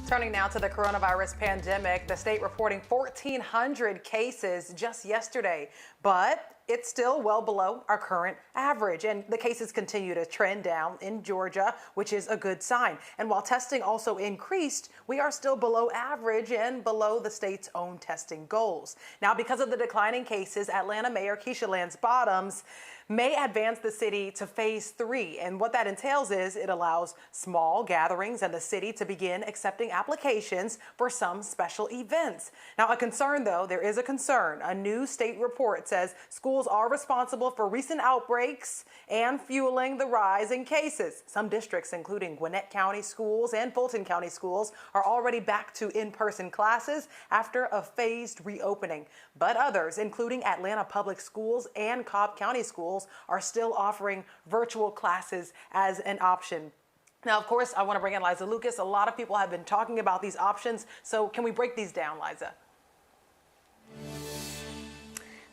Turning now to the coronavirus pandemic, the state reporting 1,400 cases just yesterday, but it's still well below our current average, and the cases continue to trend down in Georgia, which is a good sign. And while testing also increased, we are still below average and below the state's own testing goals. Now, because of the declining cases, Atlanta Mayor Keisha Lance Bottoms may advance the city to phase 3. And what that entails is it allows small gatherings in the city to begin accepting applications for some special events. Now, a concern, though, there is a concern. A new state report says schools are responsible for recent outbreaks and fueling the rise in cases. Some districts, including Gwinnett County schools and Fulton County schools, are already back to in-person classes after a phased reopening. But others, including Atlanta Public Schools and Cobb County schools, are still offering virtual classes as an option. Now, of course, I want to bring in Liza Lucas. A lot of people have been talking about these options. So can we break these down, Liza?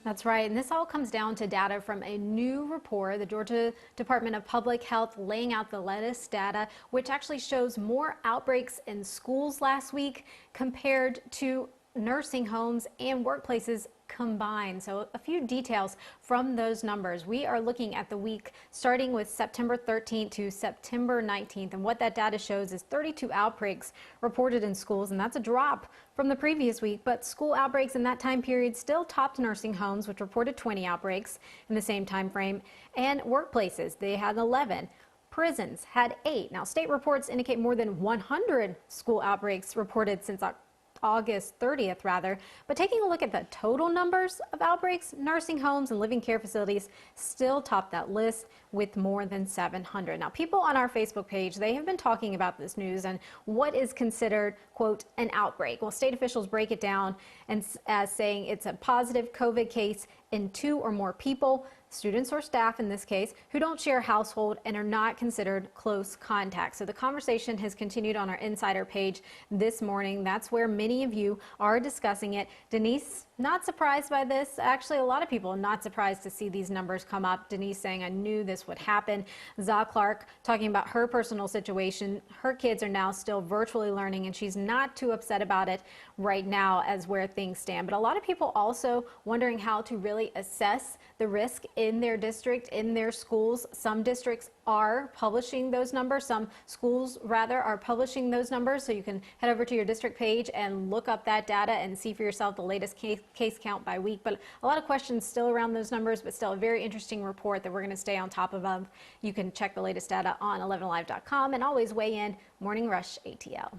That's right. And this all comes down to data from a new report, the Georgia Department of Public Health laying out the latest data, which actually shows more outbreaks in schools last week compared to nursing homes and workplaces combined. So a few details from those numbers. We are looking at the week starting with September 13th to September 19th. And what that data shows is 32 outbreaks reported in schools. And that's a drop from the previous week. But school outbreaks in that time period still topped nursing homes, which reported 20 outbreaks in the same time frame. And workplaces, they had 11. Prisons had 8. Now, state reports indicate more than 100 school outbreaks reported since August 30th, rather. But taking a look at the total numbers of outbreaks, nursing homes and living care facilities still top that list with more than 700. Now, people on our Facebook page, they have been talking about this news and what is considered, quote, an outbreak. Well, state officials break it down and as saying it's a positive COVID case in 2 or more people, students or staff in this case, who don't share a household and are not considered close contacts. So the conversation has continued on our insider page this morning. That's where many of you are discussing it. Denise, not surprised by this. Actually, a lot of people are not surprised to see these numbers come up. Denise saying, I knew this would happen. Za Clark talking about her personal situation. Her kids are now still virtually learning and she's not too upset about it right now as where things stand. But a lot of people also wondering how to really assess the risk in their district, in their schools. Some districts are publishing those numbers. Some schools, rather, are publishing those numbers. So you can head over to your district page and look up that data and see for yourself the latest case count by week. But a lot of questions still around those numbers, but still a very interesting report that we're going to stay on top of. You can check the latest data on 11live.com and always weigh in. Morning Rush ATL.